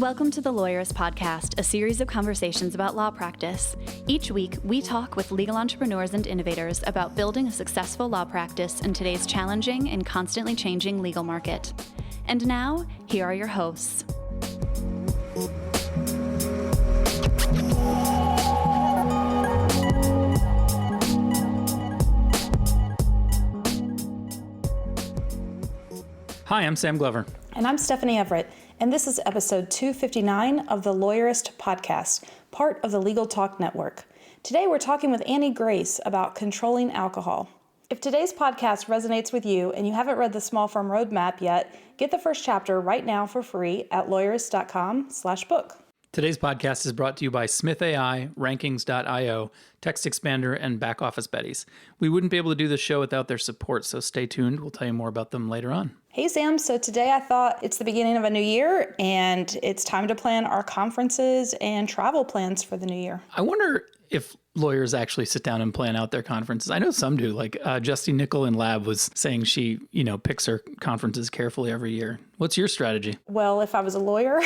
Welcome to the Lawyerist Podcast, a series of conversations about law practice. Each week, we talk with legal entrepreneurs and innovators about building a successful law practice in today's challenging and constantly changing legal market. And now, here are your hosts. Hi, I'm Sam Glover. And I'm Stephanie Everett, and this is episode 259 of the Lawyerist Podcast, part of the Legal Talk Network. Today we're talking with Annie Grace about controlling alcohol. If today's podcast resonates with you and you haven't read the Small Firm Roadmap yet, get the first chapter right now for free at lawyerist.com/book. Today's podcast is brought to you by Smith AI, Rankings.io, Text Expander, and Back Office Betties. We wouldn't be able to do this show without their support, so stay tuned. We'll tell you more about them later on. Hey Sam, so today I thought it's the beginning of a new year and it's time to plan our conferences and travel plans for the new year. I wonder if lawyers actually sit down and plan out their conferences. I know some do. Like Justine Nickel in Lab was saying she, picks her conferences carefully every year. What's your strategy? Well, if I was a lawyer,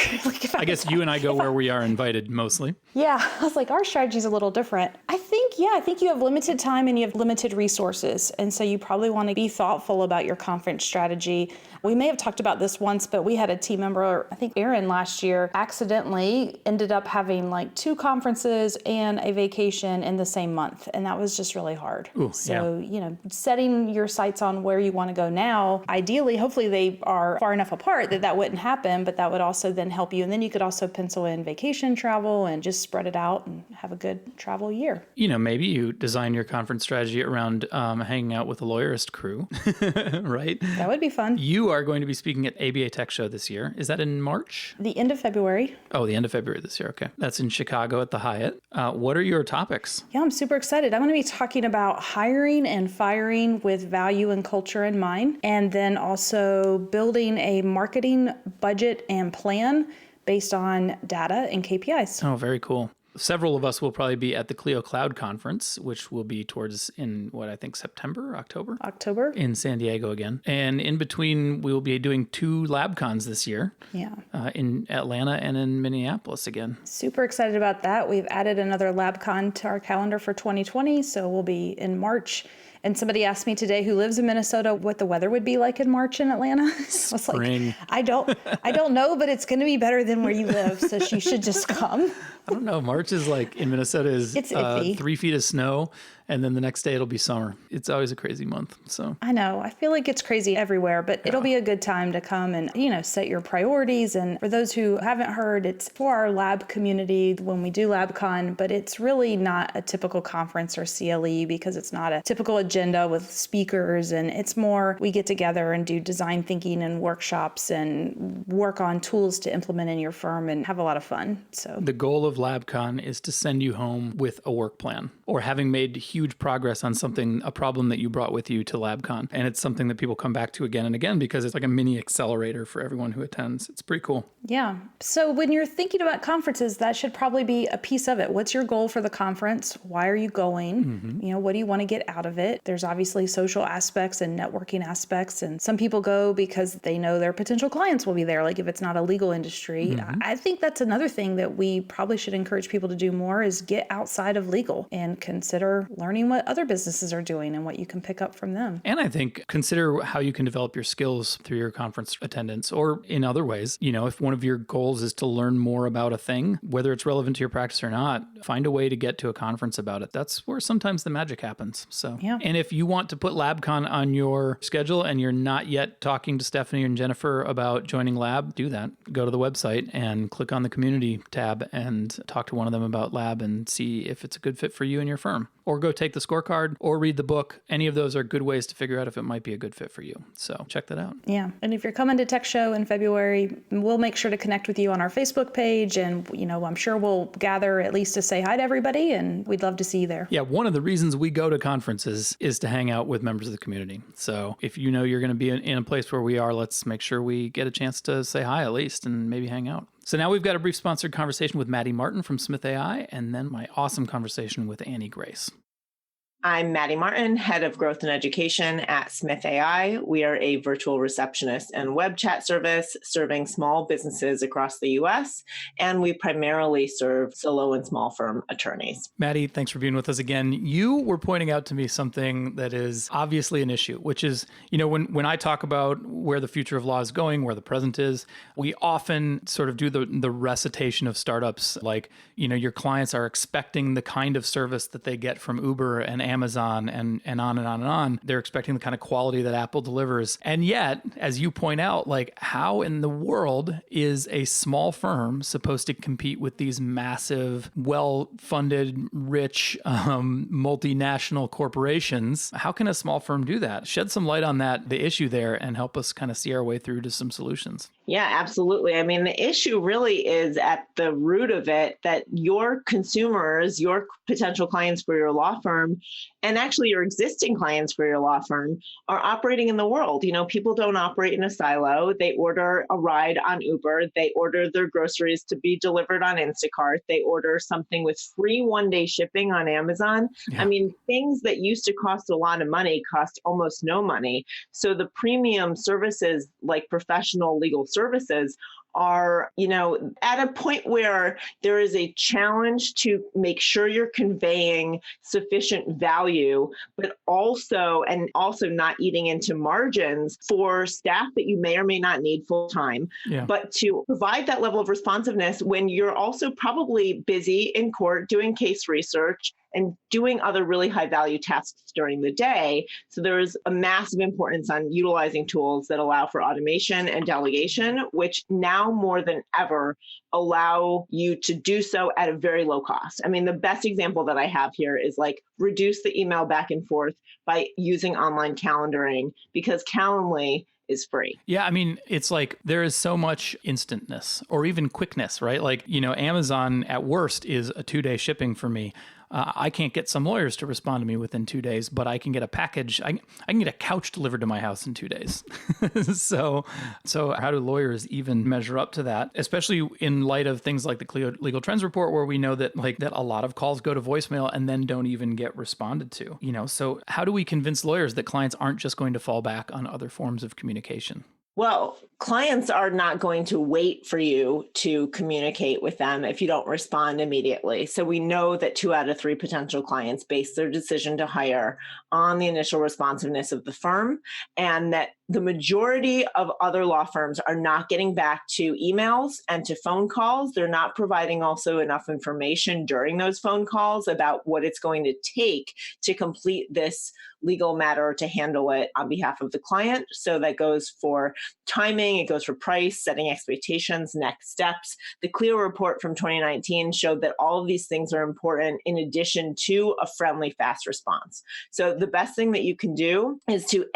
I guess you and I go where we are invited mostly. Yeah, I was like, our strategy's a little different. I think you have limited time and you have limited resources. And so you probably want to be thoughtful about your conference strategy. We may have talked about this once, but we had a team member, I think Aaron last year, accidentally ended up having like 2 conferences and a vacation in the same month. And that was just really hard. Ooh, so, setting your sights on where you want to go now, ideally, hopefully they are far enough apart that wouldn't happen, but that would also then help you. And then you could also pencil in vacation travel and just spread it out and have a good travel year. Maybe you design your conference strategy around hanging out with the Lawyerist crew, right? That would be fun. You are going to be speaking at ABA Tech Show this year. Is that in March? The end of February. Oh, the end of February this year. Okay. That's in Chicago at the Hyatt. What are your topics? Yeah, I'm super excited. I'm going to be talking about hiring and firing with value and culture in mind, and then also building a marketing budget and plan based on data and KPIs. Oh, very cool. Several of us will probably be at the Clio Cloud Conference, which will be September, October? In San Diego again. And in between, we will be doing 2 LabCons this year. Yeah. In Atlanta and in Minneapolis again. Super excited about that. We've added another LabCon to our calendar for 2020, so we'll be in March. And somebody asked me today who lives in Minnesota what the weather would be like in March in Atlanta. So I was like, I don't know, but it's going to be better than where you live, so you should just come. I don't know. March is in Minnesota is it's 3 feet of snow, and then the next day it'll be summer. It's always a crazy month. So I know. I feel like it's crazy everywhere, but it'll be a good time to come and, set your priorities. And for those who haven't heard, it's for our lab community when we do LabCon, but it's really not a typical conference or CLE because it's not a typical agenda with speakers. And it's more we get together and do design thinking and workshops and work on tools to implement in your firm and have a lot of fun. So the goal of LabCon is to send you home with a work plan or having made huge progress on a problem that you brought with you to LabCon. And it's something that people come back to again and again because it's like a mini accelerator for everyone who attends. It's pretty cool. Yeah. So when you're thinking about conferences, that should probably be a piece of it. What's your goal for the conference? Why are you going? Mm-hmm. What do you want to get out of it? There's obviously social aspects and networking aspects. And some people go because they know their potential clients will be there. Like if it's not a legal industry, mm-hmm. I think that's another thing that we probably should encourage people to do more is get outside of legal and consider learning what other businesses are doing and what you can pick up from them. And I think consider how you can develop your skills through your conference attendance or in other ways. If one of your goals is to learn more about a thing, whether it's relevant to your practice or not, find a way to get to a conference about it. That's where sometimes the magic happens. So, yeah. And if you want to put LabCon on your schedule and you're not yet talking to Stephanie and Jennifer about joining Lab, do that. Go to the website and click on the community tab and talk to one of them about Lab and see if it's a good fit for you and your firm. Or go take the scorecard or read the book. Any of those are good ways to figure out if it might be a good fit for you. So check that out. Yeah. And if you're coming to Tech Show in February, we'll make sure to connect with you on our Facebook page. And, I'm sure we'll gather at least to say hi to everybody. And we'd love to see you there. Yeah. One of the reasons we go to conferences is to hang out with members of the community. So if you're going to be in a place where we are, let's make sure we get a chance to say hi at least and maybe hang out. So now we've got a brief sponsored conversation with Maddie Martin from Smith AI, and then my awesome conversation with Annie Grace. I'm Maddie Martin, Head of Growth and Education at Smith AI. We are a virtual receptionist and web chat service serving small businesses across the U.S., and we primarily serve solo and small firm attorneys. Maddie, thanks for being with us again. You were pointing out to me something that is obviously an issue, which is, when I talk about where the future of law is going, where the present is, we often sort of do the recitation of startups like, your clients are expecting the kind of service that they get from Uber and Amazon and on and on and on. They're expecting the kind of quality that Apple delivers. And yet, as you point out, like, how in the world is a small firm supposed to compete with these massive, well-funded, rich, multinational corporations? How can a small firm do that? Shed some light on the issue there, and help us kind of see our way through to some solutions. Yeah, absolutely. I mean, the issue really is at the root of it that your consumers, your potential clients for your law firm, and actually your existing clients for your law firm are operating in the world. People don't operate in a silo. They order a ride on Uber. They order their groceries to be delivered on Instacart. They order something with free one-day shipping on Amazon. Yeah. I mean, things that used to cost a lot of money cost almost no money. So the premium services like professional legal services are, at a point where there is a challenge to make sure you're conveying sufficient value, but also not eating into margins for staff that you may or may not need full time, but to provide that level of responsiveness when you're also probably busy in court doing case research and doing other really high value tasks during the day. So there is a massive importance on utilizing tools that allow for automation and delegation, which now more than ever allow you to do so at a very low cost. I mean, the best example that I have here is like reduce the email back and forth by using online calendaring, because Calendly is free. Yeah, I mean, it's like there is so much instantness or even quickness, right? Like, Amazon at worst is a 2-day shipping for me. I can't get some lawyers to respond to me within 2 days, but I can get a package. I can get a couch delivered to my house in 2 days. So how do lawyers even measure up to that? Especially in light of things like the Clio Legal Trends report, where we know that a lot of calls go to voicemail and then don't even get responded to. So how do we convince lawyers that clients aren't just going to fall back on other forms of communication? Well, clients are not going to wait for you to communicate with them if you don't respond immediately. So we know that 2 out of 3 potential clients base their decision to hire on the initial responsiveness of the firm, and that the majority of other law firms are not getting back to emails and to phone calls. They're not providing also enough information during those phone calls about what it's going to take to complete this legal matter, to handle it on behalf of the client. So that goes for timing, it goes for price, setting expectations, next steps. The Clio report from 2019 showed that all of these things are important in addition to a friendly, fast response. So the best thing that you can do is to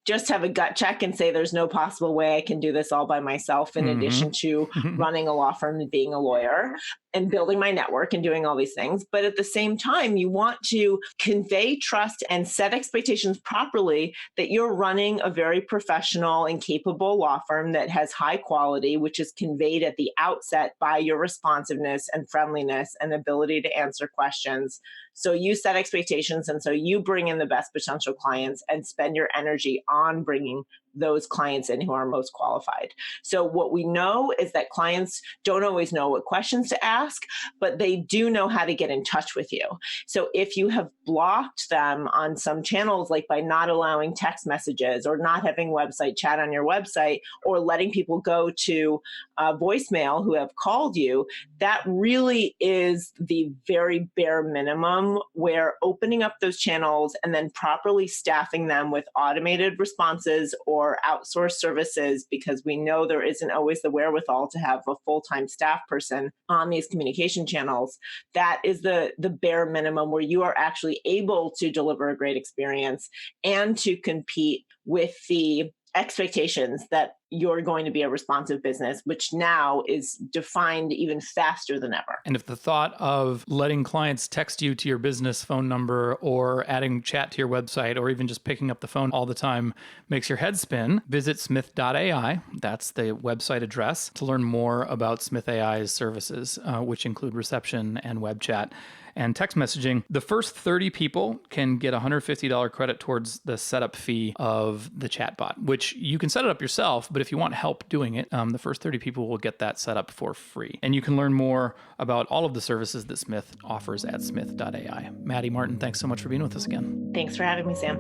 just have a gut check and say, there's no possible way I can do this all by myself, in addition to running a law firm and being a lawyer and building my network and doing all these things. But at the same time, you want to convey trust and set expectations properly that you're running a very professional and capable law firm that has high quality, which is conveyed at the outset by your responsiveness and friendliness and ability to answer questions. So you set expectations, and so you bring in the best potential clients and spend your energy on bringing those clients in who are most qualified. So what we know is that clients don't always know what questions to ask, but they do know how to get in touch with you. So if you have blocked them on some channels, like by not allowing text messages or not having website chat on your website, or letting people go to voicemail who have called you, that really is the very bare minimum, where opening up those channels and then properly staffing them with automated responses or outsourced services, because we know there isn't always the wherewithal to have a full-time staff person on these communication channels. That is the bare minimum where you are actually able to deliver a great experience and to compete with the expectations that you're going to be a responsive business, which now is defined even faster than ever. And if the thought of letting clients text you to your business phone number or adding chat to your website or even just picking up the phone all the time makes your head spin, visit smith.ai. That's the website address to learn more about Smith AI's services, which include reception and web chat and text messaging. The first 30 people can get a $150 credit towards the setup fee of the chatbot, which you can set it up yourself, but if you want help doing it, the first 30 people will get that set up for free. And you can learn more about all of the services that Smith offers at smith.ai. Maddie Martin, thanks so much for being with us again. Thanks for having me, Sam.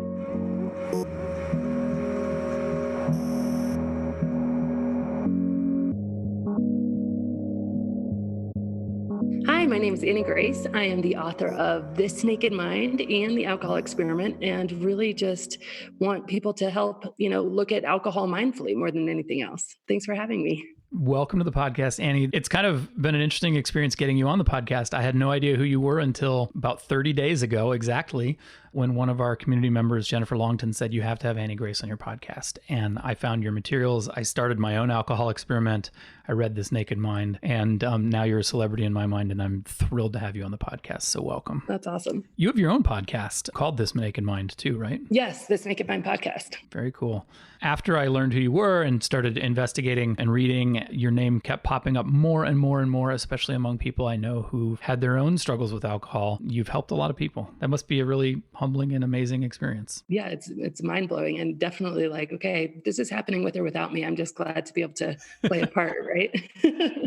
Hi, my name is Annie Grace. I am the author of This Naked Mind and The Alcohol Experiment, and really just want people to help, look at alcohol mindfully more than anything else. Thanks for having me. Welcome to the podcast, Annie. It's kind of been an interesting experience getting you on the podcast. I had no idea who you were until about 30 days ago, exactly, when one of our community members, Jennifer Longton, said you have to have Annie Grace on your podcast. And I found your materials. I started my own alcohol experiment. I read This Naked Mind, and now you're a celebrity in my mind, and I'm thrilled to have you on the podcast. So welcome. That's awesome. You have your own podcast called This Naked Mind too, right? Yes, This Naked Mind podcast. Very cool. After I learned who you were and started investigating and reading, your name kept popping up more and more and more, especially among people I know who've had their own struggles with alcohol. You've helped a lot of people. That must be a really humbling and amazing experience. Yeah, it's mind-blowing, and definitely like, okay, this is happening with or without me. I'm just glad to be able to play a part, right?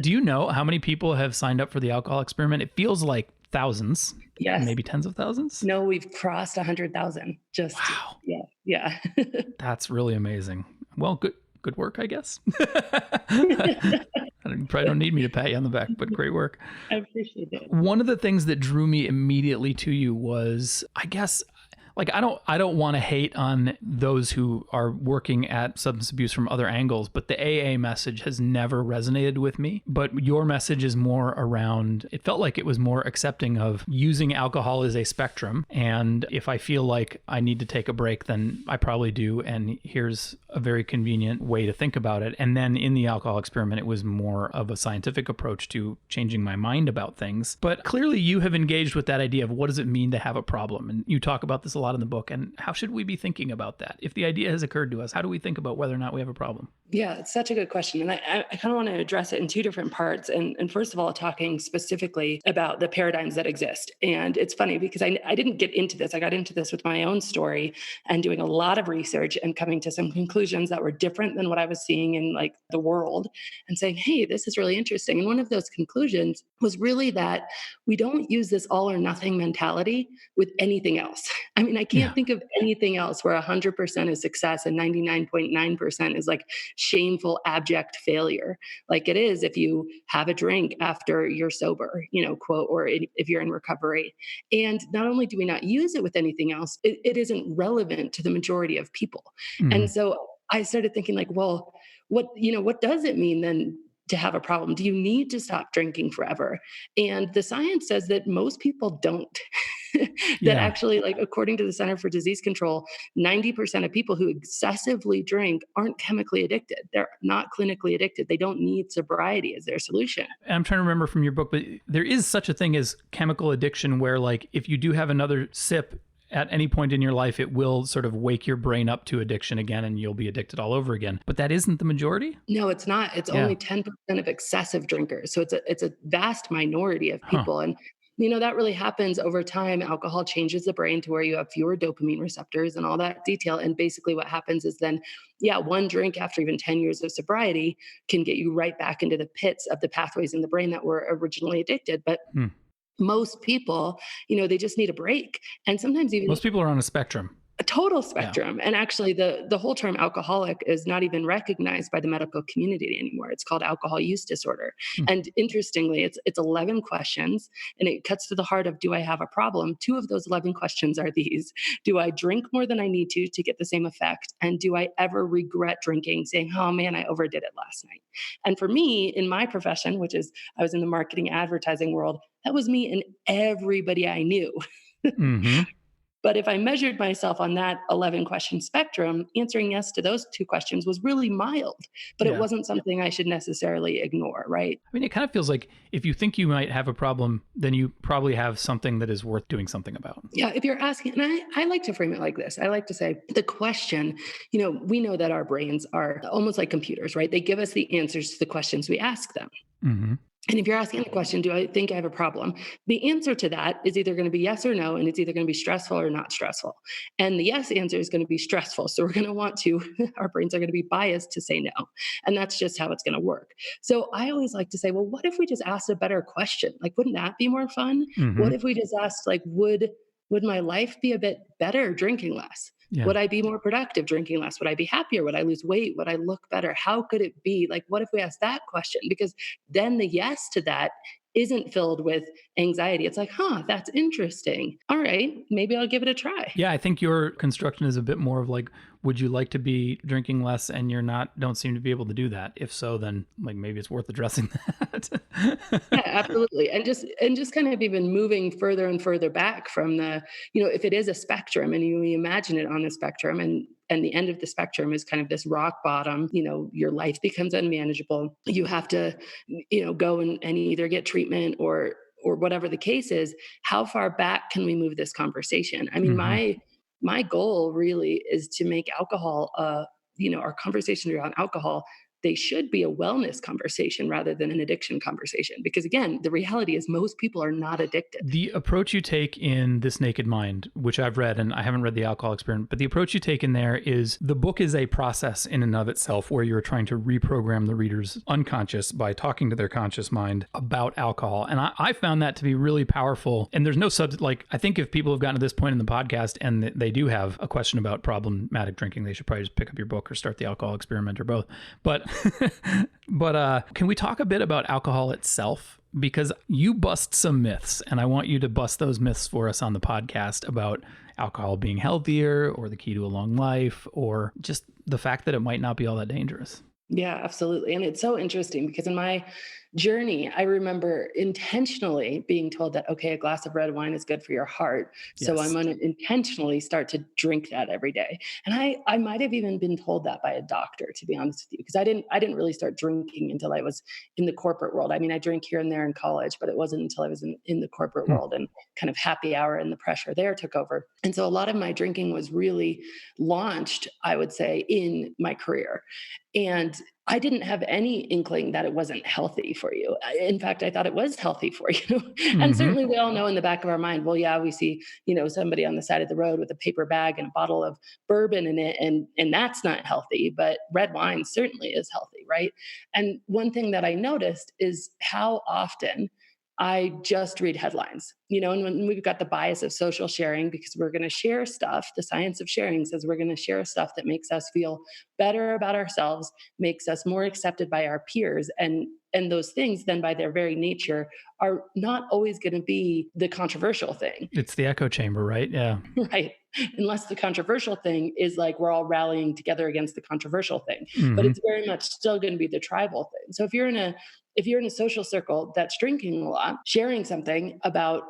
Do you know how many people have signed up for the alcohol experiment? It feels like thousands. Yes. Maybe tens of thousands? No, we've crossed 100,000. Just, wow. Yeah. That's really amazing. Well, good work, I guess. You probably don't need me to pat you on the back, but great work. I appreciate it. One of the things that drew me immediately to you was, I guess, like, I don't want to hate on those who are working at substance abuse from other angles, but the AA message has never resonated with me. But your message is more around, it felt like it was more accepting of using alcohol as a spectrum. And if I feel like I need to take a break, then I probably do. And here's a very convenient way to think about it. And then in the alcohol experiment, it was more of a scientific approach to changing my mind about things. But clearly you have engaged with that idea of what does it mean to have a problem? And you talk about this a lot in the book. And how should we be thinking about that? If the idea has occurred to us, how do we think about whether or not we have a problem? Yeah, it's such a good question. And I kind of want to address it in two different parts. And first of all, talking specifically about the paradigms that exist. And it's funny because I didn't get into this. I got into this with my own story and doing a lot of research and coming to some conclusions that were different than what I was seeing in like the world and saying, hey, this is really interesting. And one of those conclusions was really that we don't use this all or nothing mentality with anything else. I mean, I can't think of anything else where 100% is success and 99.9% is like shameful, abject failure. Like it is if you have a drink after you're sober, quote, or if you're in recovery. And not only do we not use it with anything else, it isn't relevant to the majority of people. Mm-hmm. And so I started thinking like, well, what does it mean then to have a problem? Do you need to stop drinking forever? And the science says that most people don't. Actually, like according to the Center for Disease Control, 90% of people who excessively drink aren't chemically addicted. They're not clinically addicted. They don't need sobriety as their solution. And I'm trying to remember from your book, but there is such a thing as chemical addiction where like if you do have another sip at any point in your life, it will sort of wake your brain up to addiction again and you'll be addicted all over again. But that isn't the majority? No, it's not. It's only 10% of excessive drinkers. So it's a vast minority of people. And that really happens over time. Alcohol changes the brain to where you have fewer dopamine receptors and all that detail. And basically what happens is then, one drink after even 10 years of sobriety can get you right back into the pits of the pathways in the brain that were originally addicted. But most people, they just need a break. And sometimes even most people are on a spectrum. A total spectrum. Yeah. And actually the whole term alcoholic is not even recognized by the medical community anymore. It's called alcohol use disorder. And interestingly, it's 11 questions and it cuts to the heart of, do I have a problem? 2 of those 11 questions are these. Do I drink more than I need to get the same effect? And do I ever regret drinking, saying, oh man, I overdid it last night? And for me, in my profession, which is I was in the marketing advertising world, that was me and everybody I knew. Mm-hmm. But if I measured myself on that 11 question spectrum, answering yes to those two questions was really mild, but it Yeah. wasn't something I should necessarily ignore, right? I mean, it kind of feels like if you think you might have a problem, then you probably have something that is worth doing something about. Yeah, if you're asking, and I like to frame it like this. I like to say the question, we know that our brains are almost like computers, right? They give us the answers to the questions we ask them. Mm-hmm. And if you're asking the question, do I think I have a problem? The answer to that is either going to be yes or no, and it's either going to be stressful or not stressful. And the yes answer is going to be stressful. So we're going to want to, our brains are going to be biased to say no. And that's just how it's going to work. So I always like to say, well, what if we just asked a better question? Like, wouldn't that be more fun? Mm-hmm. What if we just asked, like, would my life be a bit better drinking less? Yeah. Would I be more productive drinking less? Would I be happier? Would I lose weight? Would I look better? How could it be? Like, what if we asked that question? Because then the yes to that isn't filled with anxiety. It's like, that's interesting. All right, maybe I'll give it a try. Yeah, I think your construction is a bit more of like, would you like to be drinking less and don't seem to be able to do that? If so, then like maybe it's worth addressing that. Yeah, absolutely. And just kind of even moving further and further back from the, if it is a spectrum and you imagine it on a spectrum and the end of the spectrum is kind of this rock bottom, your life becomes unmanageable. You have to, go and either get treatment or whatever the case is. How far back can we move this conversation? I mean, Mm-hmm. my goal really is to make alcohol, our conversations around alcohol, they should be a wellness conversation rather than an addiction conversation. Because again, the reality is most people are not addicted. The approach you take in This Naked Mind, which I've read, and I haven't read The Alcohol Experiment, but the approach you take in there is the book is a process in and of itself where you're trying to reprogram the reader's unconscious by talking to their conscious mind about alcohol. And I found that to be really powerful. And there's no I think if people have gotten to this point in the podcast and they do have a question about problematic drinking, they should probably just pick up your book or start The Alcohol Experiment or both. But can we talk a bit about alcohol itself? Because you bust some myths, and I want you to bust those myths for us on the podcast about alcohol being healthier or the key to a long life or just the fact that it might not be all that dangerous. Yeah, absolutely. And it's so interesting because in my journey, I remember intentionally being told that, okay, a glass of red wine is good for your heart. So Yes. I'm going to intentionally start to drink that every day. And I might have even been told that by a doctor, to be honest with you, because I didn't really start drinking until I was in the corporate world. I mean, I drank here and there in college, but it wasn't until I was in the corporate world and kind of happy hour and the pressure there took over. And so a lot of my drinking was really launched, I would say, in my career. And I didn't have any inkling that it wasn't healthy for you. In fact, I thought it was healthy for you. And certainly we all know in the back of our mind, well, yeah, we see, somebody on the side of the road with a paper bag and a bottle of bourbon in it, and that's not healthy, but red wine certainly is healthy, right? And one thing that I noticed is how often I just read headlines, and when we've got the bias of social sharing, because we're going to share stuff, the science of sharing says we're going to share stuff that makes us feel better about ourselves, makes us more accepted by our peers. And those things then by their very nature are not always going to be the controversial thing. It's the echo chamber, right? Yeah. Right. Unless the controversial thing is like we're all rallying together against the controversial thing. Mm-hmm. But it's very much still going to be the tribal thing. So if you're in a social circle that's drinking a lot, sharing something about,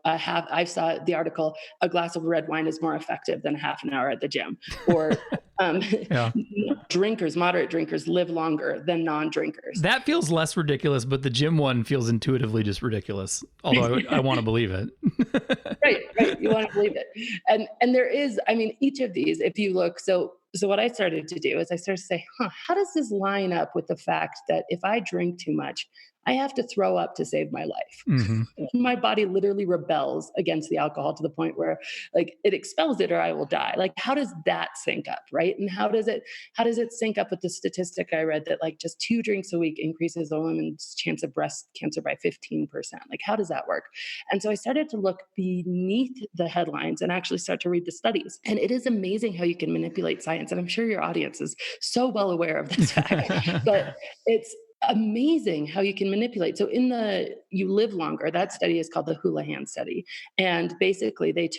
I saw the article, a glass of red wine is more effective than a half an hour at the gym, or Yeah. moderate drinkers live longer than non-drinkers. That feels less ridiculous, but the gym one feels intuitively just ridiculous. Although I want to believe it. Right. You want to believe it. And there is, each of these, if you look, so what I started to do is I started to say, how does this line up with the fact that if I drink too much, I have to throw up to save my life. Mm-hmm. My body literally rebels against the alcohol to the point where like it expels it or I will die. Like, how does that sync up? Right. And how does it sync up with the statistic I read that like just 2 drinks a week increases a woman's chance of breast cancer by 15%? Like, how does that work? And so I started to look beneath the headlines and actually start to read the studies. And it is amazing how you can manipulate science. And I'm sure your audience is so well aware of this fact, but it's amazing how you can manipulate. So in the You Live Longer, that study is called the Houlihan study. And basically they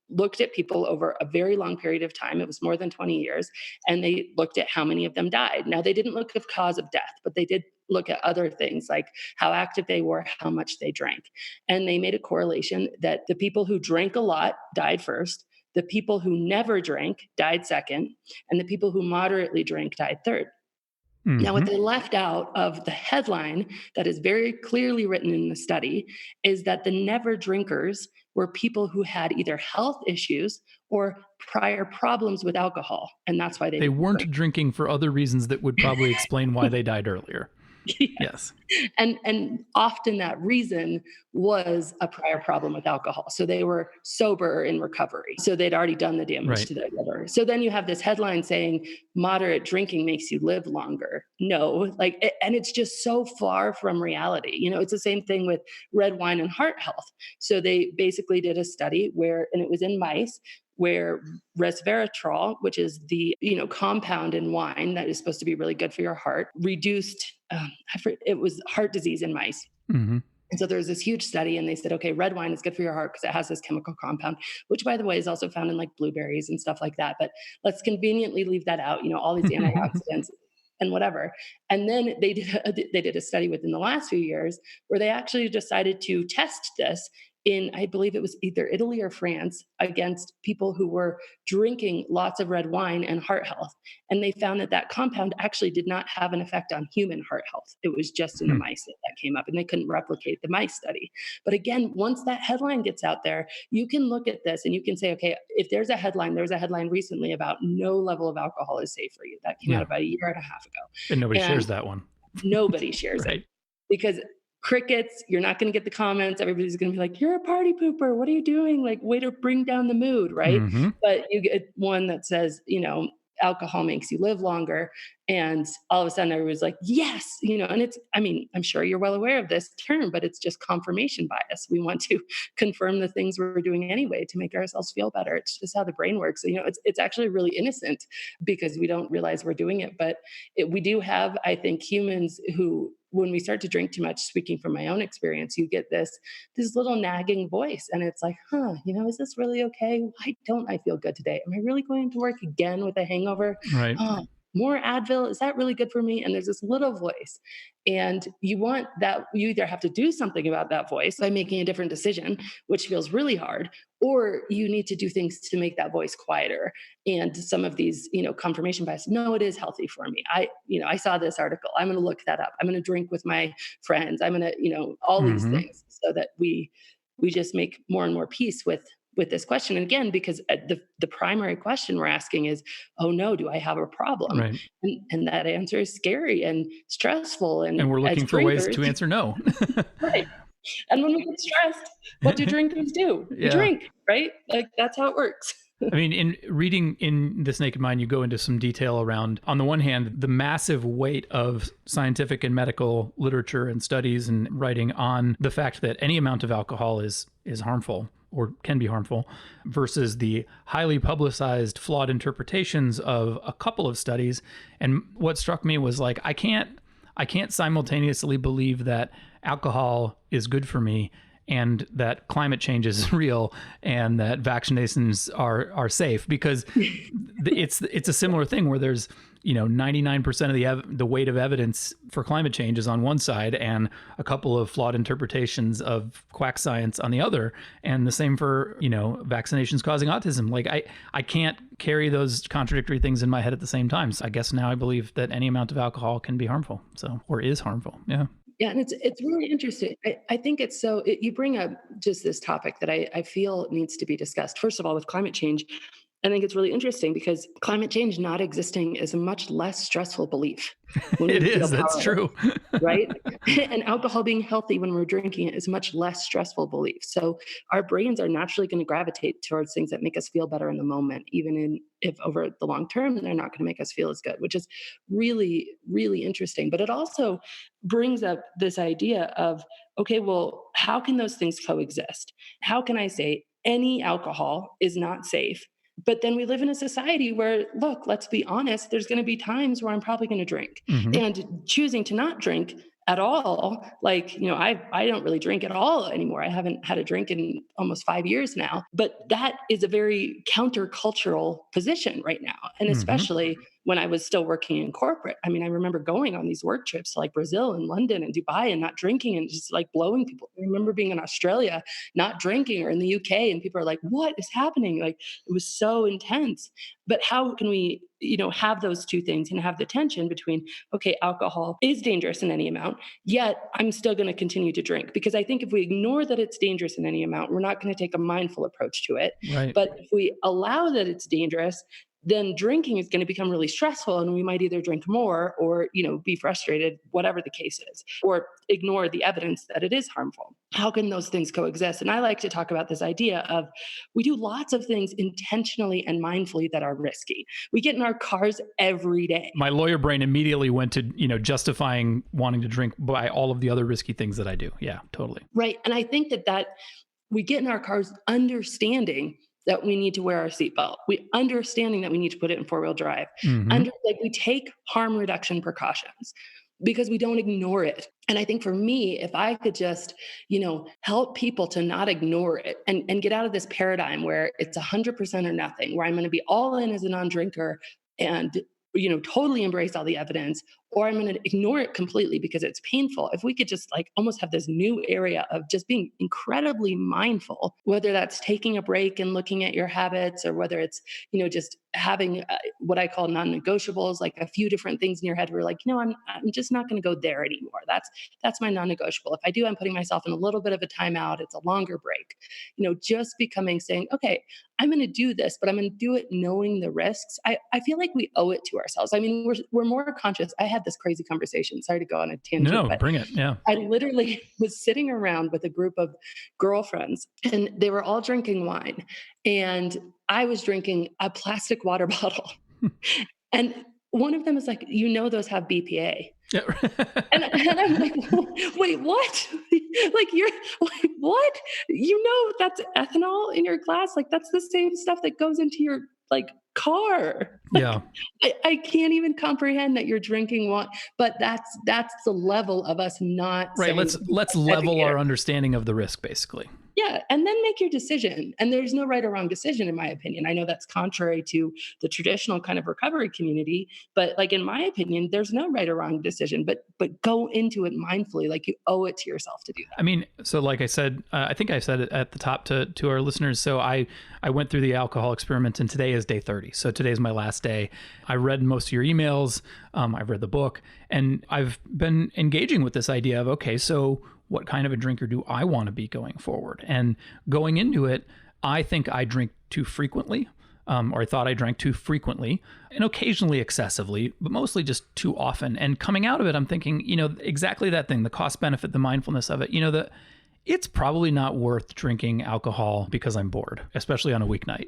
looked at people over a very long period of time. It was more than 20 years. And they looked at how many of them died. Now, they didn't look at cause of death, but they did look at other things like how active they were, how much they drank. And they made a correlation that the people who drank a lot died first, the people who never drank died second, and the people who moderately drank died third. Now, what they left out of the headline that is very clearly written in the study is that the never drinkers were people who had either health issues or prior problems with alcohol. And that's why they weren't drinking for other reasons that would probably explain why they died earlier. Yes. And often that reason was a prior problem with alcohol. So they were sober in recovery. So they'd already done the damage to their liver. So then you have this headline saying moderate drinking makes you live longer. No, and it's just so far from reality. It's the same thing with red wine and heart health. So they basically did a study and it was in mice, where resveratrol, which is the compound in wine that is supposed to be really good for your heart, reduced it was heart disease in mice. And so there's this huge study, and they said, okay, red wine is good for your heart because it has this chemical compound, which, by the way, is also found in like blueberries and stuff like that. But let's conveniently leave that out. All these antioxidants and whatever. And then they did a study within the last few years where they actually decided to test this in, I believe it was either Italy or France, against people who were drinking lots of red wine and heart health. And they found that compound actually did not have an effect on human heart health. It was just in the mice that came up, and they couldn't replicate the mice study. But again, once that headline gets out there, you can look at this and you can say, okay, if there's a headline recently about no level of alcohol is safe for you. That came out about a year and a half ago. And nobody shares that one. Nobody shares it. Because crickets, you're not going to get the comments. Everybody's going to be like, you're a party pooper. What are you doing? Like, way to bring down the mood, right? But you get one that says, alcohol makes you live longer. And all of a sudden everybody's like, yes, and I'm sure you're well aware of this term, but it's just confirmation bias. We want to confirm the things we're doing anyway to make ourselves feel better. It's just how the brain works. So, it's actually really innocent because we don't realize we're doing it. But we do have, I think, humans who, when we start to drink too much, speaking from my own experience, you get this little nagging voice. And it's like, is this really okay? Why don't I feel good today? Am I really going to work again with a hangover? Right. More Advil, is that really good for me? And there's this little voice. And you either have to do something about that voice by making a different decision, which feels really hard, or you need to do things to make that voice quieter. And some of these, confirmation bias, no, it is healthy for me. I saw this article. I'm going to look that up. I'm going to drink with my friends. I'm going to, all these things, so that we just make more and more peace with this question. And again, because the primary question we're asking is, oh no, do I have a problem? Right. And that answer is scary and stressful. And we're looking for ways to answer no. Right. And when we get stressed, what do drinkers do? You drink, right? Like, that's how it works. I mean, in reading in This Naked Mind, you go into some detail around, on the one hand, the massive weight of scientific and medical literature and studies and writing on the fact that any amount of alcohol is harmful or can be harmful, versus the highly publicized flawed interpretations of a couple of studies. And what struck me was like, I can't simultaneously believe that alcohol is good for me and that climate change is real and that vaccinations are safe, because it's a similar thing where there's 99% of the weight of evidence for climate change is on one side and a couple of flawed interpretations of quack science on the other, and the same for vaccinations causing autism. Like I can't carry those contradictory things in my head at the same time. So I guess now I believe that any amount of alcohol can be harmful, or is harmful. Yeah, and it's really interesting. I think it's you bring up just this topic that I feel needs to be discussed. First of all, with climate change, I think it's really interesting because climate change not existing is a much less stressful belief. It is, that's true. Right? And alcohol being healthy when we're drinking it is a much less stressful belief. So our brains are naturally going to gravitate towards things that make us feel better in the moment, even if over the long term, they're not going to make us feel as good, which is really, really interesting. But it also brings up this idea of, okay, well, how can those things coexist? How can I say any alcohol is not safe? But then we live in a society where, look, let's be honest, there's going to be times where I'm probably going to drink. And choosing to not drink at all. Like, I don't really drink at all anymore. I haven't had a drink in almost 5 years now. But that is a very countercultural position right now. And especially when I was still working in corporate. I mean, I remember going on these work trips to like Brazil and London and Dubai and not drinking and just like blowing people. I remember being in Australia, not drinking, or in the UK, and people are like, what is happening? Like, it was so intense. But how can we, have those two things and have the tension between, okay, alcohol is dangerous in any amount, yet I'm still going to continue to drink? Because I think if we ignore that it's dangerous in any amount, we're not going to take a mindful approach to it. Right. But if we allow that it's dangerous, then drinking is going to become really stressful, and we might either drink more or, be frustrated, whatever the case is, or ignore the evidence that it is harmful. How can those things coexist? And I like to talk about this idea of, we do lots of things intentionally and mindfully that are risky. We get in our cars every day. My lawyer brain immediately went to, justifying wanting to drink by all of the other risky things that I do. Yeah, totally. Right. And I think that we get in our cars understanding that we need to wear our seatbelt. We understanding that we need to put it in 4-wheel drive. We take harm reduction precautions because we don't ignore it. And I think for me, if I could just, help people to not ignore it and get out of this paradigm where it's 100% or nothing, where I'm going to be all in as a non-drinker and totally embrace all the evidence, or I'm going to ignore it completely because it's painful. If we could just like almost have this new area of just being incredibly mindful, whether that's taking a break and looking at your habits, or whether it's, just having what I call non-negotiables, like a few different things in your head where like, I'm just not going to go there anymore. That's my non-negotiable. If I do, I'm putting myself in a little bit of a timeout. It's a longer break, just saying, okay, I'm going to do this, but I'm going to do it knowing the risks. I feel like we owe it to ourselves. I mean, we're more conscious. I had this crazy conversation. Sorry to go on a tangent. No, bring it. Yeah. I literally was sitting around with a group of girlfriends, and they were all drinking wine, and I was drinking a plastic water bottle. And one of them was like, those have BPA. Yeah. and I'm like, wait, what? Like, you're like, what? That's ethanol in your glass. Like, that's the same stuff that goes into your like car. Yeah. I can't even comprehend that you're drinking wine, but that's the level of us not right. saying, Let's level our understanding of the risk, basically. Yeah. And then make your decision. And there's no right or wrong decision, in my opinion. I know that's contrary to the traditional kind of recovery community, but like, in my opinion, there's no right or wrong decision, but go into it mindfully. Like, you owe it to yourself to do that. I mean, so like I said, I think I said it at the top to our listeners. So I went through the alcohol experiment, and today is day 30. So today's my last day. I read most of your emails. I've read the book, and I've been engaging with this idea of, okay, so what kind of a drinker do I want to be going forward? And going into it, I think I drink too frequently, or I thought I drank too frequently, and occasionally excessively, but mostly just too often. And coming out of it, I'm thinking, exactly that thing, the cost benefit, the mindfulness of it, it's probably not worth drinking alcohol because I'm bored, especially on a weeknight,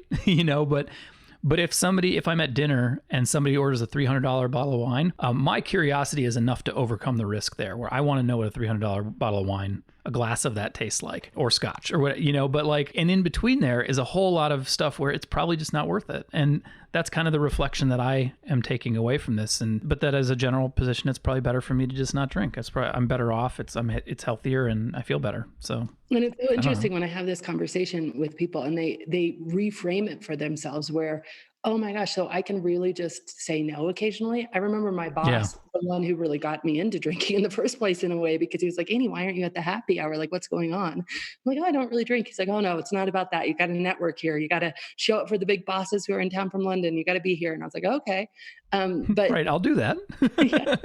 But if I'm at dinner and somebody orders a $300 bottle of wine, my curiosity is enough to overcome the risk there, where I want to know what a $300 bottle of wine, a glass of that tastes like, or scotch, or what, but like, and in between there is a whole lot of stuff where it's probably just not worth it. And that's kind of the reflection that I am taking away from this. But that as a general position, it's probably better for me to just not drink. I'm better off. It's healthier, and I feel better. So. And it's so interesting when I have this conversation with people, and they reframe it for themselves where, oh my gosh, so I can really just say no occasionally. I remember my boss, the one who really got me into drinking in the first place, in a way, because he was like, Amy, why aren't you at the happy hour? Like, what's going on? I'm like, oh, I don't really drink. He's like, oh no, it's not about that. You got to network here. You got to show up for the big bosses who are in town from London. You got to be here. And I was like, okay. But right, I'll do that. Yeah.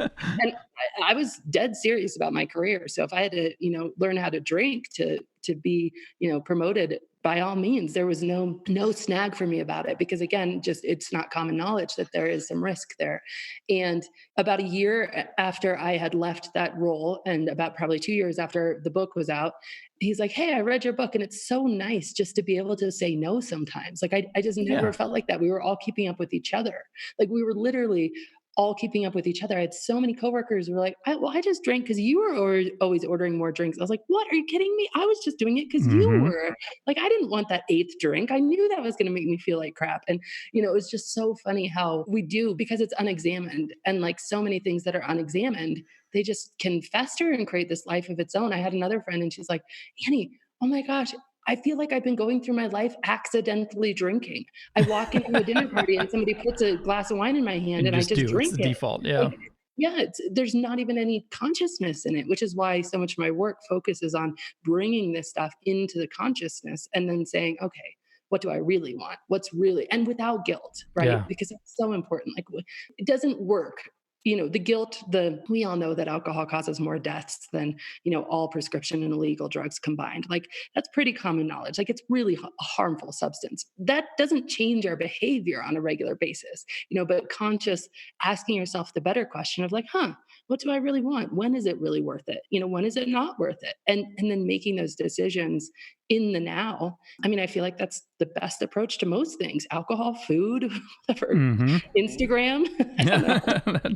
And I was dead serious about my career. So if I had to, learn how to drink to be, promoted, by all means, there was no snag for me about it, because again, it's not common knowledge that there is some risk there. And about a year after I had left that role, and about probably 2 years after the book was out, he's like, hey, I read your book, and it's so nice just to be able to say no sometimes. Like, I just never felt like that. We were all keeping up with each other. Like, we were literally all keeping up with each other. I had so many coworkers who were like, I just drank because you were always ordering more drinks. I was like, what? Are you kidding me? I was just doing it because you Mm-hmm. were. Like, I didn't want that eighth drink. I knew that was going to make me feel like crap. And, it was just so funny how we do, because it's unexamined. And like so many things that are unexamined, they just can fester and create this life of its own. I had another friend and she's like, Annie, oh my gosh, I feel like I've been going through my life accidentally drinking. I walk into a dinner party and somebody puts a glass of wine in my hand and I just drink It's it. default. Yeah. Like, yeah, there's not even any consciousness in it, which is why so much of my work focuses on bringing this stuff into the consciousness and then saying, okay, what do I really want? What's really, and without guilt, right? Yeah. Because it's so important. Like, it doesn't work. The guilt, we all know that alcohol causes more deaths than, all prescription and illegal drugs combined. Like, that's pretty common knowledge. Like, it's really a harmful substance. That doesn't change our behavior on a regular basis, but conscious asking yourself the better question of like, what do I really want? When is it really worth it? When is it not worth it? And then making those decisions in the now. I mean, I feel like that's the best approach to most things: alcohol, food, whatever, Instagram.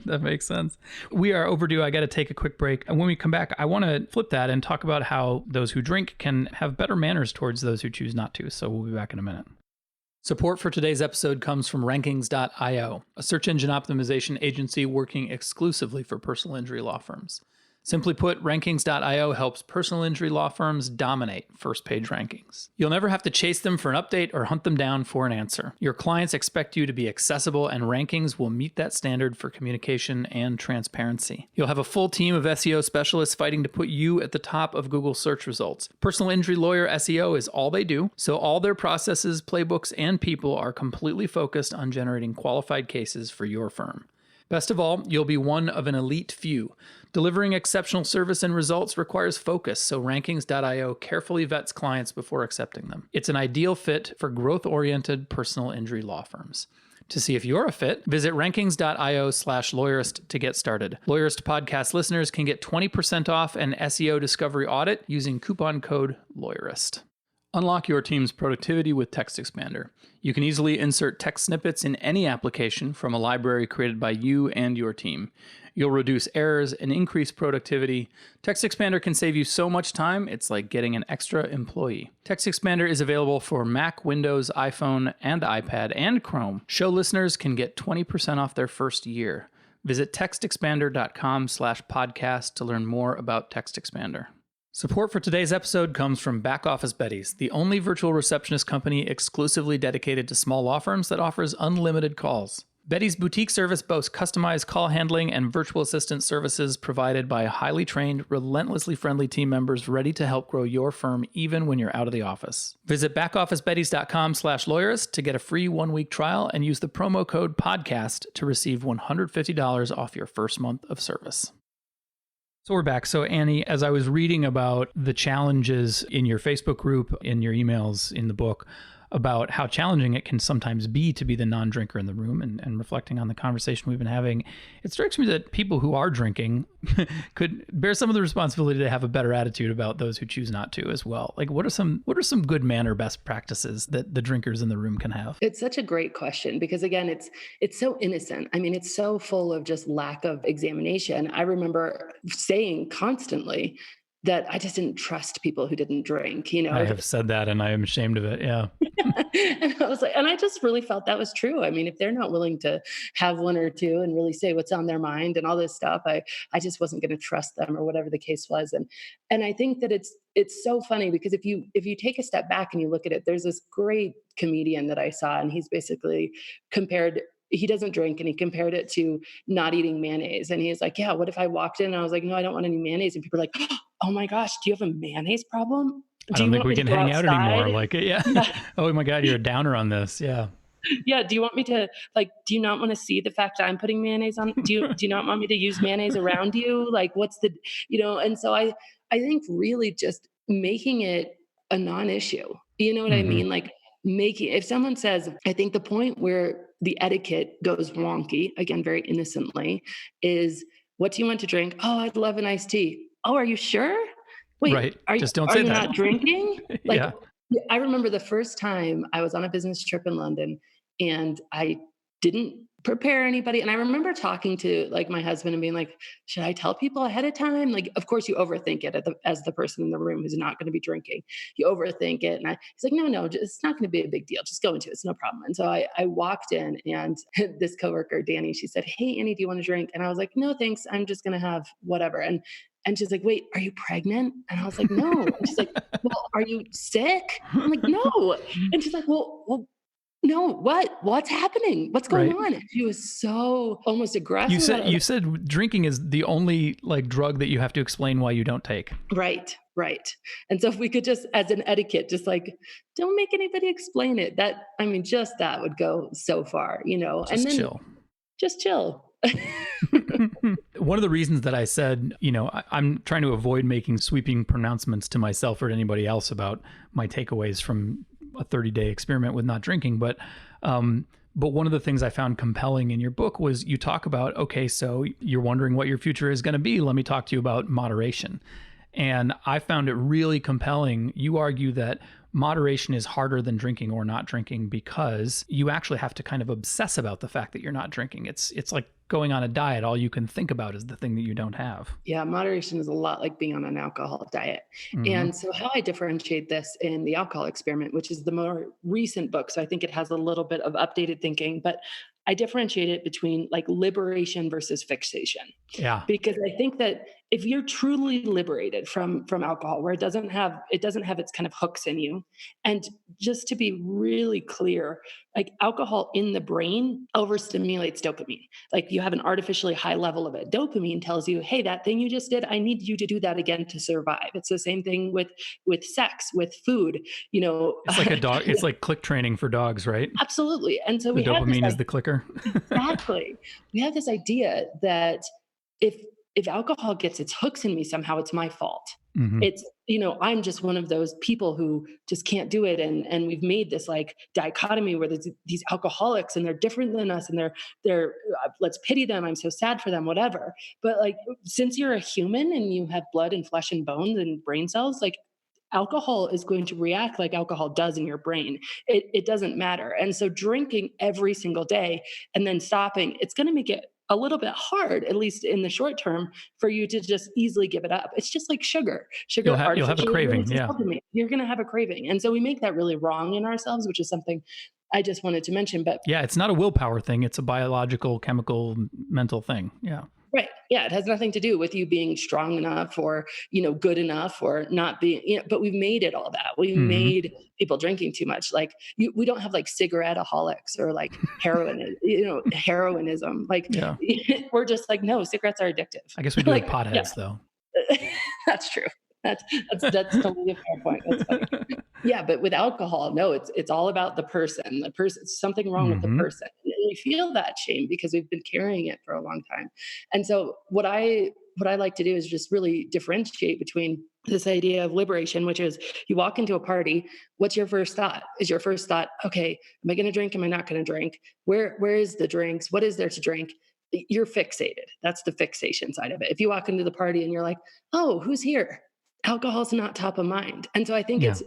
That makes sense. We are overdue. I got to take a quick break. And when we come back, I want to flip that and talk about how those who drink can have better manners towards those who choose not to. So we'll be back in a minute. Support for today's episode comes from Rankings.io, a search engine optimization agency working exclusively for personal injury law firms. Simply put, Rankings.io helps personal injury law firms dominate first-page rankings. You'll never have to chase them for an update or hunt them down for an answer. Your clients expect you to be accessible, and Rankings will meet that standard for communication and transparency. You'll have a full team of SEO specialists fighting to put you at the top of Google search results. Personal injury lawyer SEO is all they do, so all their processes, playbooks, and people are completely focused on generating qualified cases for your firm. Best of all, you'll be one of an elite few. Delivering exceptional service and results requires focus, so Rankings.io carefully vets clients before accepting them. It's an ideal fit for growth-oriented personal injury law firms. To see if you're a fit, visit rankings.io/lawyerist to get started. Lawyerist podcast listeners can get 20% off an SEO discovery audit using coupon code Lawyerist. Unlock your team's productivity with Text Expander. You can easily insert text snippets in any application from a library created by you and your team. You'll reduce errors and increase productivity. Text Expander can save you so much time, it's like getting an extra employee. Text Expander is available for Mac, Windows, iPhone, and iPad, and Chrome. Show listeners can get 20% off their first year. Visit textexpander.com/podcast to learn more about Text Expander. Support for today's episode comes from Back Office Betties, the only virtual receptionist company exclusively dedicated to small law firms that offers unlimited calls. Betty's boutique service boasts customized call handling and virtual assistant services provided by highly trained, relentlessly friendly team members ready to help grow your firm even when you're out of the office. Visit backofficebetties.com/lawyerist to get a free 1-week trial and use the promo code podcast to receive $150 off your first month of service. So we're back. So Annie, as I was reading about the challenges in your Facebook group, in your emails, in the book, about how challenging it can sometimes be to be the non-drinker in the room and reflecting on the conversation we've been having, it strikes me that people who are drinking could bear some of the responsibility to have a better attitude about those who choose not to as well. Like what are some good manner best practices that the drinkers in the room can have? It's such a great question because again, it's so innocent. I mean, it's so full of just lack of examination. I remember saying constantly that I just didn't trust people who didn't drink, I have said that and I am ashamed of it. Yeah. And I was like, and I just really felt that was true. I mean, if they're not willing to have one or two and really say what's on their mind and all this stuff, I just wasn't going to trust them or whatever the case was. And I think that it's so funny because if you take a step back and you look at it, there's this great comedian that I saw, and he's basically he doesn't drink, and he compared it to not eating mayonnaise. And he's like, yeah, what if I walked in and I was like, no, I don't want any mayonnaise. And people are like, oh my gosh, do you have a mayonnaise problem? I don't think we can hang out anymore. Like, yeah. Oh my God, you're a downer on this. Yeah. Yeah. Do you want me to do you not want to see the fact that I'm putting mayonnaise on? Do you not want me to use mayonnaise around you? Like what's the, and so I think really just making it a non-issue, you know what I mean? Like if someone says, I think the point where the etiquette goes wonky, again, very innocently, is what do you want to drink? Oh, I'd love an iced tea. Oh, are you sure? Wait, right. Just don't say that. Are you not drinking? Yeah. I remember the first time I was on a business trip in London and I didn't prepare anybody. And I remember talking to like my husband and being like, should I tell people ahead of time? Like, of course you overthink it as the person in the room who's not going to be drinking. You overthink it. And he's like, no, it's not going to be a big deal. Just go into it. It's no problem. And so I walked in, and this coworker, Danny, she said, hey, Annie, do you want to drink? And I was like, no, thanks. I'm just going to have whatever. And she's like, wait, are you pregnant? And I was like, no. And she's like, well, are you sick? I'm like, no. And she's like, well, no, what's happening? What's going on? And she was so almost aggressive. You said drinking is the only like drug that you have to explain why you don't take. Right. And so if we could just, as an etiquette, just like, don't make anybody explain it. Just that would go so far, Just and then chill. Just chill. One of the reasons that I said, I'm trying to avoid making sweeping pronouncements to myself or to anybody else about my takeaways from a 30-day experiment with not drinking. But one of the things I found compelling in your book was you talk about, okay, so you're wondering what your future is going to be. Let me talk to you about moderation. And I found it really compelling. You argue that moderation is harder than drinking or not drinking because you actually have to kind of obsess about the fact that you're not drinking. It's like going on a diet. All you can think about is the thing that you don't have. Yeah, moderation is a lot like being on an alcohol diet. Mm-hmm. And so how I differentiate this in The Alcohol Experiment, which is the more recent book, so I think it has a little bit of updated thinking, but I differentiate it between like liberation versus fixation. Yeah. Because I think that if you're truly liberated from alcohol, where it doesn't have its kind of hooks in you, and just to be really clear, like alcohol in the brain overstimulates dopamine. Like you have an artificially high level of it. Dopamine tells you, hey, that thing you just did, I need you to do that again to survive. It's the same thing with sex, with food. It's like a dog. It's like click training for dogs, right? Absolutely. And so the dopamine is the clicker. Exactly. We have this idea that if alcohol gets its hooks in me, somehow it's my fault. Mm-hmm. It's, I'm just one of those people who just can't do it. And we've made this like dichotomy where there's these alcoholics and they're different than us and they're let's pity them. I'm so sad for them, whatever. But like, since you're a human and you have blood and flesh and bones and brain cells, like alcohol is going to react like alcohol does in your brain. It doesn't matter. And so drinking every single day and then stopping, it's going to make it a little bit hard, at least in the short term, for you to just easily give it up. It's just like sugar. You'll have a craving. Yeah. You're going to have a craving. And so we make that really wrong in ourselves, which is something I just wanted to mention. But yeah, it's not a willpower thing. It's a biological, chemical, mental thing. Yeah. Right. Yeah. It has nothing to do with you being strong enough or, good enough or not being, but we've made it all that. We've made people drinking too much. Like we don't have like cigarette-aholics or like heroinism. Like we're just like, no, cigarettes are addictive. I guess we do like potheads though. That's true. That's totally a fair point. That's funny. Yeah, but with alcohol, no, it's all about the person. The person, something wrong with the person. And we feel that shame because we've been carrying it for a long time. And so what I like to do is just really differentiate between this idea of liberation, which is you walk into a party. What's your first thought? Is your first thought, okay, am I going to drink? Am I not going to drink? Where is the drinks? What is there to drink? You're fixated. That's the fixation side of it. If you walk into the party and you're like, oh, who's here? Alcohol's not top of mind. And so I think it's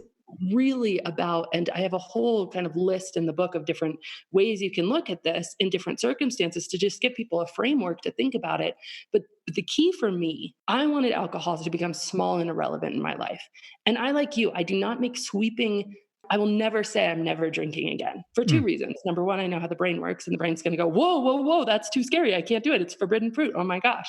really about, and I have a whole kind of list in the book of different ways you can look at this in different circumstances to just give people a framework to think about it. But the key for me, I wanted alcohol to become small and irrelevant in my life. And I, like you, I do not make sweeping, I will never say I'm never drinking again for two reasons. Number one, I know how the brain works and the brain's going to go, whoa, that's too scary. I can't do it. It's forbidden fruit. Oh my gosh.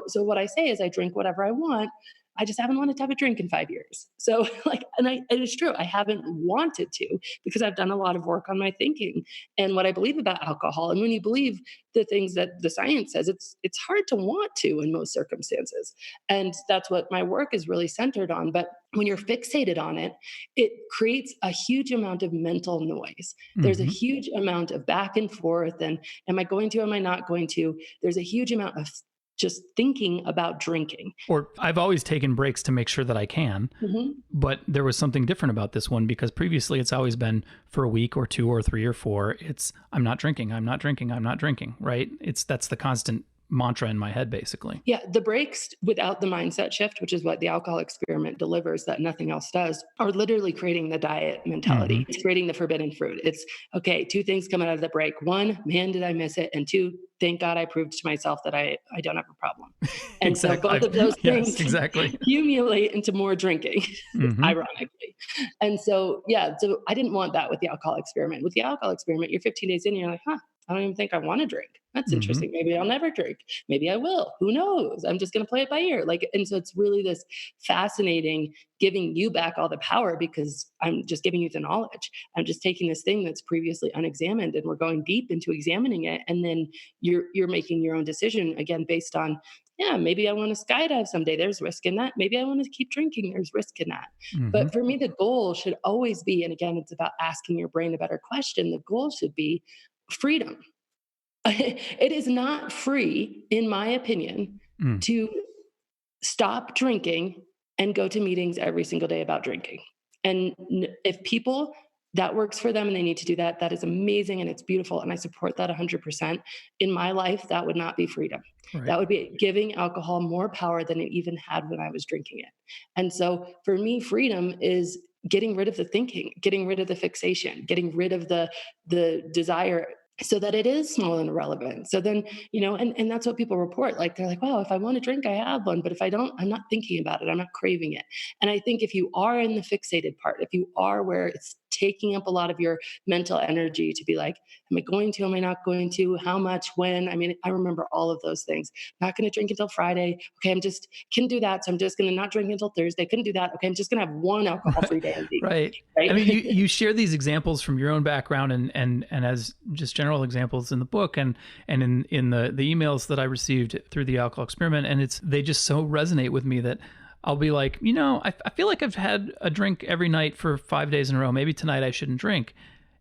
So what I say is I drink whatever I want. I just haven't wanted to have a drink in 5 years. So it is true. I haven't wanted to because I've done a lot of work on my thinking and what I believe about alcohol. And when you believe the things that the science says, it's hard to want to in most circumstances. And that's what my work is really centered on. But when you're fixated on it, it creates a huge amount of mental noise. There's a huge amount of back and forth. And am I going to, am I not going to? There's a huge amount of just thinking about drinking. Or I've always taken breaks to make sure that I can, but there was something different about this one because previously it's always been for a week or 2 or 3 or 4. It's I'm not drinking, right? That's the constant mantra in my head, basically. Yeah, the breaks without the mindset shift, which is what the alcohol experiment delivers that nothing else does, are literally creating the diet mentality. It's creating the forbidden fruit. It's, okay, 2 things come out of the break. 1, man, did I miss it? And 2, thank God I proved to myself that I don't have a problem. And Exactly. so both of those things exactly. accumulate into more drinking, ironically. And so, so I didn't want that with the alcohol experiment. With the alcohol experiment, you're 15 days in and you're like, I don't even think I want to drink. That's interesting. Maybe I'll never drink. Maybe I will. Who knows? I'm just going to play it by ear. And so it's really this fascinating giving you back all the power, because I'm just giving you the knowledge. I'm just taking this thing that's previously unexamined and we're going deep into examining it. And then you're making your own decision, again, based on, maybe I want to skydive someday. There's risk in that. Maybe I want to keep drinking. There's risk in that. But for me, the goal should always be, and again, it's about asking your brain a better question. The goal should be freedom. It is not free, in my opinion, to stop drinking and go to meetings every single day about drinking. And if people, that works for them and they need to do that, that is amazing and it's beautiful. And I support that 100%. In my life, that would not be freedom. Right. That would be giving alcohol more power than it even had when I was drinking it. And so for me, freedom is getting rid of the thinking, getting rid of the fixation, getting rid of the desire, so that it is small and irrelevant. So then, and that's what people report. Like, they're like, wow, if I want to drink, I have one. But if I don't, I'm not thinking about it. I'm not craving it. And I think if you are in the fixated part, if you are where it's taking up a lot of your mental energy to be like, am I going to, am I not going to, how much, when? I mean, I remember all of those things. Not going to drink until Friday. Okay, can do that. So I'm just going to not drink until Thursday. Couldn't do that. Okay, I'm just going to have one alcohol-free day. Right. I mean, you share these examples from your own background and as just general examples in the book and in the emails that I received through the alcohol experiment. And they just so resonate with me that I'll be like, I feel like I've had a drink every night for 5 days in a row. Maybe tonight I shouldn't drink.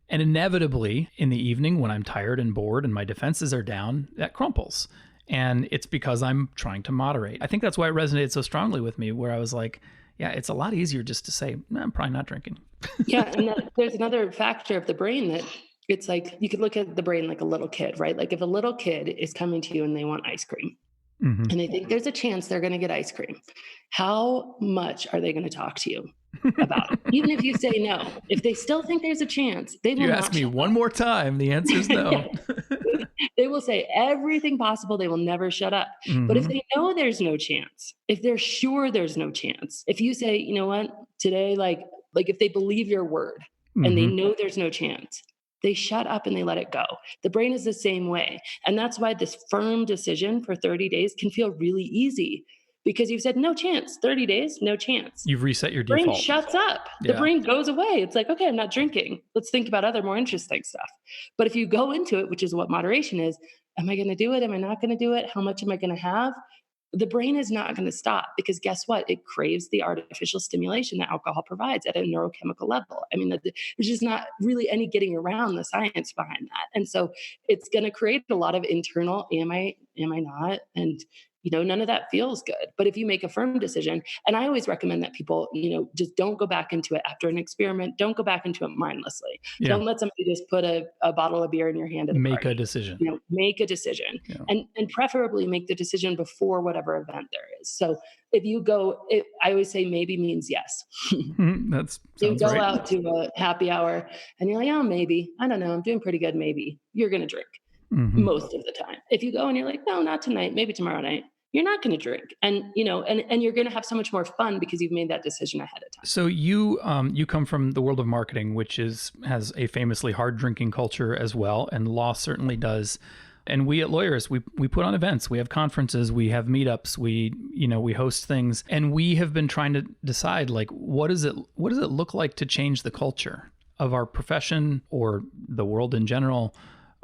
And inevitably in the evening when I'm tired and bored and my defenses are down, that crumples. And it's because I'm trying to moderate. I think that's why it resonated so strongly with me, where I was like, yeah, it's a lot easier just to say, I'm probably not drinking. Yeah. And there's another factor of the brain that it's like, you could look at the brain like a little kid, right? Like if a little kid is coming to you and they want ice cream, and they think there's a chance they're going to get ice cream, how much are they going to talk to you about it? Even if you say no, if they still think there's a chance, they will You not ask me one more time, the answer is no. They will say everything possible. They will never shut up. But if they know there's no chance, if they're sure there's no chance, if you say, you know what, today, like if they believe your word and they know there's no chance, they shut up and they let it go. The brain is the same way. And that's why this firm decision for 30 days can feel really easy, because you've said no chance, 30 days, no chance. You've reset your default. The brain default. shuts up. Yeah. The brain goes away. It's like, okay, I'm not drinking. Let's think about other more interesting stuff. But if you go into it, which is what moderation is, am I going to do it? Am I not going to do it? How much am I going to have? The brain is not going to stop, because guess what? It craves the artificial stimulation that alcohol provides at a neurochemical level. I mean, there's just not really any getting around the science behind that. And so it's going to create a lot of internal, am I not? And none of that feels good. But if you make a firm decision, and I always recommend that people, just don't go back into it after an experiment. Don't go back into it mindlessly. Yeah. Don't let somebody just put a bottle of beer in your hand. Make a decision. Make a decision, and preferably make the decision before whatever event there is. So if you go, I always say maybe means yes. That's you go great. out to a happy hour and you're like, oh, maybe, I don't know, I'm doing pretty good. Maybe you're going to drink most of the time. If you go and you're like, no, not tonight, maybe tomorrow night, you're not going to drink. And, and you're going to have so much more fun because you've made that decision ahead of time. So you come from the world of marketing, which has a famously hard drinking culture as well. And law certainly does. And we at Lawyerist, we put on events, we have conferences, we have meetups, we host things. And we have been trying to decide, like, what does it look like to change the culture of our profession or the world in general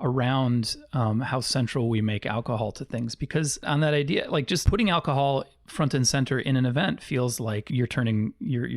around how central we make alcohol to things. Because on that idea, like just putting alcohol front and center in an event feels like you're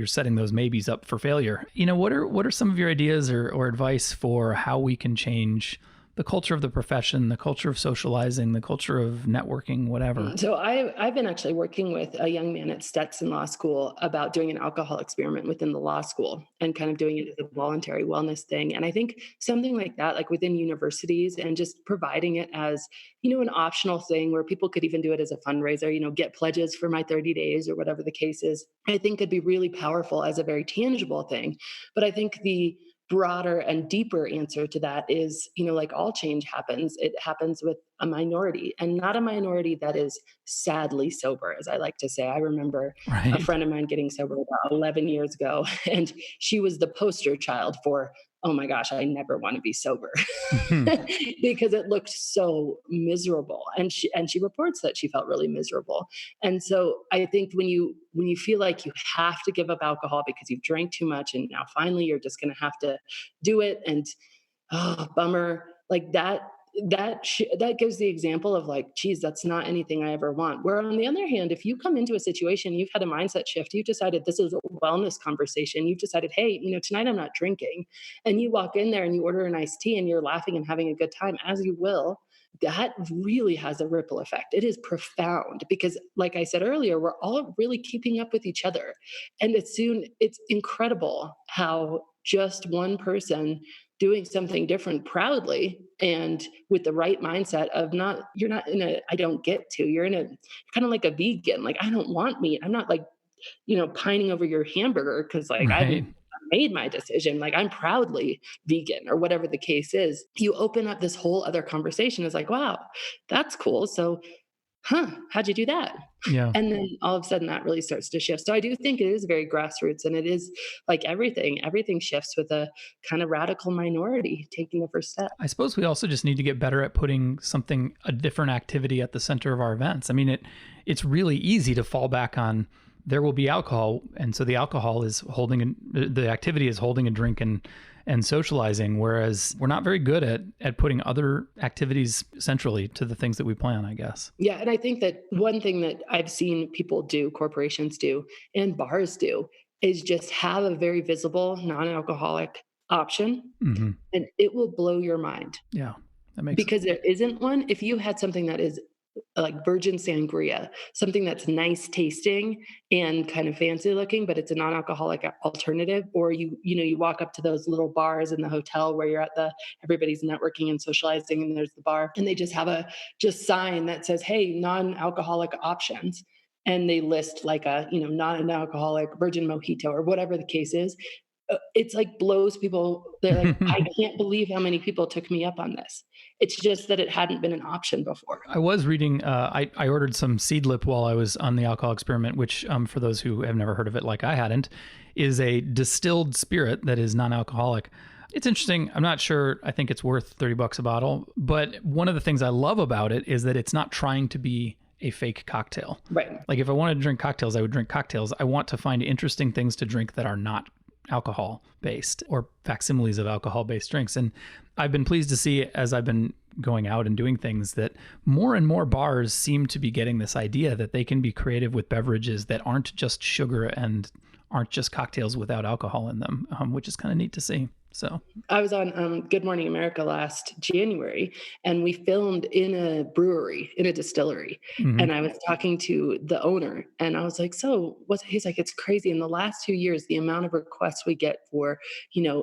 setting those maybes up for failure. What are some of your ideas or advice for how we can change the culture of the profession, the culture of socializing, the culture of networking, whatever? So I've been actually working with a young man at Stetson Law School about doing an alcohol experiment within the law school and kind of doing it as a voluntary wellness thing. And I think something like that, like within universities, and just providing it as, an optional thing where people could even do it as a fundraiser, get pledges for my 30 days or whatever the case is, I think could be really powerful as a very tangible thing. But I think the broader and deeper answer to that is, like all change happens, it happens with a minority, and not a minority that is sadly sober, as I like to say. I remember a friend of mine getting sober about 11 years ago, and she was the poster child for, oh my gosh, I never want to be sober because it looked so miserable. And she reports that she felt really miserable. And so I think when you feel like you have to give up alcohol because you've drank too much and now finally you're just going to have to do it, and bummer, like that gives the example of like, geez, that's not anything I ever want. Where on the other hand, if you come into a situation, you've had a mindset shift, you've decided this is a wellness conversation, you've decided, hey, tonight I'm not drinking, and you walk in there and you order an iced tea and you're laughing and having a good time, as you will, that really has a ripple effect. It is profound because, like I said earlier, we're all really keeping up with each other. And it's incredible how just one person doing something different proudly and with the right mindset of you're not in a, I don't get to, you're kind of like a vegan. Like, I don't want meat. I'm not like, pining over your hamburger because like I made my decision. Like, I'm proudly vegan or whatever the case is. You open up this whole other conversation. It's like, wow, that's cool. So how'd you do that? Yeah. And then all of a sudden that really starts to shift. So I do think it is very grassroots, and it is like everything shifts with a kind of radical minority taking the first step. I suppose we also just need to get better at putting a different activity at the center of our events. I mean, it's really easy to fall back on, there will be alcohol. And so the alcohol is the activity is holding a drink and socializing, whereas we're not very good at putting other activities centrally to the things that we plan, I guess. Yeah. And I think that one thing that I've seen people do, corporations do, and bars do, is just have a very visible non-alcoholic option, and it will blow your mind. Yeah, that makes because there isn't one. If you had something that is like virgin sangria, something that's nice tasting and kind of fancy looking, but it's a non-alcoholic alternative, or you walk up to those little bars in the hotel where you're everybody's networking and socializing, and there's the bar, and they just have a sign that says, hey, non-alcoholic options. And they list like a, not an alcoholic virgin mojito or whatever the case is. It's like blows people. They're like, I can't believe how many people took me up on this. It's just that it hadn't been an option before. I was reading, I ordered some Seedlip while I was on the alcohol experiment, which for those who have never heard of it like I hadn't, is a distilled spirit that is non-alcoholic. It's interesting. I'm not sure. I think it's worth $30 a bottle. But one of the things I love about it is that it's not trying to be a fake cocktail. Right. Like if I wanted to drink cocktails, I would drink cocktails. I want to find interesting things to drink that are not alcohol based or facsimiles of alcohol based drinks. And I've been pleased to see, as I've been going out and doing things, that more and more bars seem to be getting this idea that they can be creative with beverages that aren't just sugar and aren't just cocktails without alcohol in them, which is kind of neat to see. So I was on Good Morning America last January, and we filmed in a brewery, in a distillery. And I was talking to the owner, and I was like, so he's like, it's crazy. In the last 2 years, the amount of requests we get for,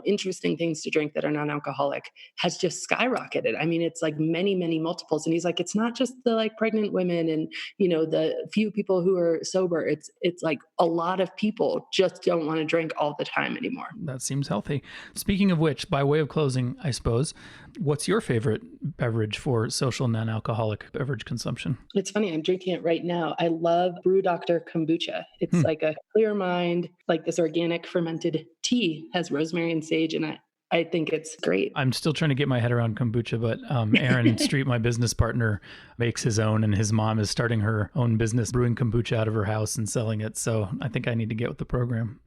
interesting things to drink that are non-alcoholic has just skyrocketed. I mean, it's like many, many multiples. And he's like, it's not just the like pregnant women and, the few people who are sober. It's like a lot of people just don't want to drink all the time anymore. That seems healthy. Speaking of which, by way of closing, I suppose, what's your favorite beverage for social non-alcoholic beverage consumption? It's funny, I'm drinking it right now. I love Brew Doctor kombucha. It's like a clear mind, like this organic fermented tea, has rosemary and sage in it. I think it's great. I'm still trying to get my head around kombucha, but Aaron Street, my business partner, makes his own, and his mom is starting her own business brewing kombucha out of her house and selling it. So I think I need to get with the program.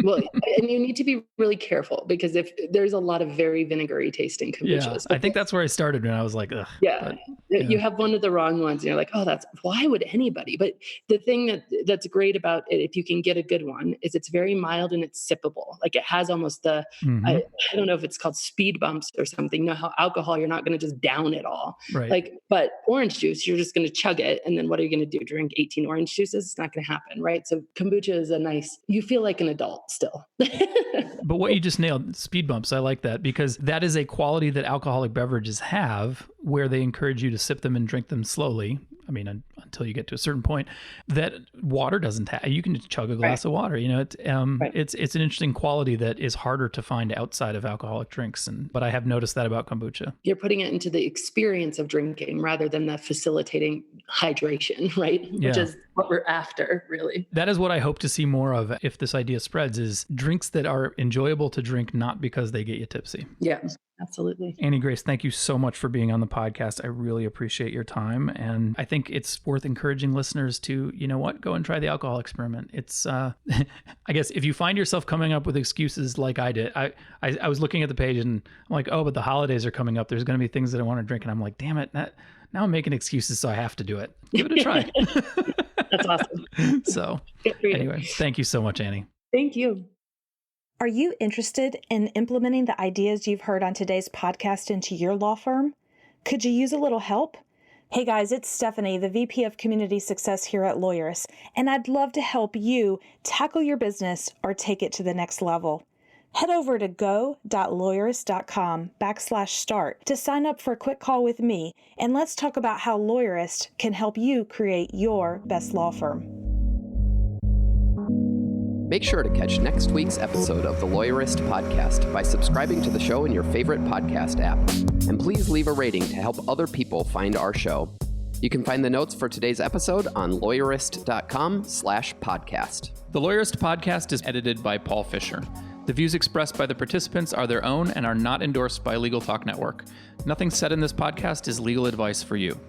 Well, and you need to be really careful because if there's a lot of very vinegary tasting kombuchas. Yeah, I think that's where I started when I was like, ugh. Yeah. You have one of the wrong ones and you're like, oh, why would anybody? But the thing that's great about it, if you can get a good one, is it's very mild and it's sippable. Like it has almost I don't know if it's called speed bumps or something. You know how alcohol, you're not going to just down it all. Right. But orange juice, you're just going to chug it. And then what are you going to do? Drink 18 orange juices? It's not going to happen. Right. So kombucha is you feel like an adult still. But what you just nailed, speed bumps, I like that because that is a quality that alcoholic beverages have where they encourage you to sip them and drink them slowly. I mean, until you get to a certain point that water doesn't have. You can just chug a glass of water. You know, it's an interesting quality that is harder to find outside of alcoholic drinks. But I have noticed that about kombucha. You're putting it into the experience of drinking rather than the facilitating hydration, right? Yeah. Which is what we're after, really. That is what I hope to see more of if this idea spreads, is drinks that are enjoyable to drink, not because they get you tipsy. Yeah. Absolutely. Annie Grace, thank you so much for being on the podcast. I really appreciate your time. And I think it's worth encouraging listeners to, you know what, go and try the alcohol experiment. It's, I guess if you find yourself coming up with excuses like I did, I was looking at the page and I'm like, oh, but the holidays are coming up. There's going to be things that I want to drink. And I'm like, damn it, now I'm making excuses, so I have to do it. Give it a try. That's awesome. So anyway, thank you so much, Annie. Thank you. Are you interested in implementing the ideas you've heard on today's podcast into your law firm? Could you use a little help? Hey guys, it's Stephanie, the VP of Community Success here at Lawyerist, and I'd love to help you tackle your business or take it to the next level. Head over to go.lawyerist.com/start to sign up for a quick call with me, and let's talk about how Lawyerist can help you create your best law firm. Make sure to catch next week's episode of the Lawyerist podcast by subscribing to the show in your favorite podcast app. And please leave a rating to help other people find our show. You can find the notes for today's episode on lawyerist.com/podcast. The Lawyerist podcast is edited by Paul Fisher. The views expressed by the participants are their own and are not endorsed by Legal Talk Network. Nothing said in this podcast is legal advice for you.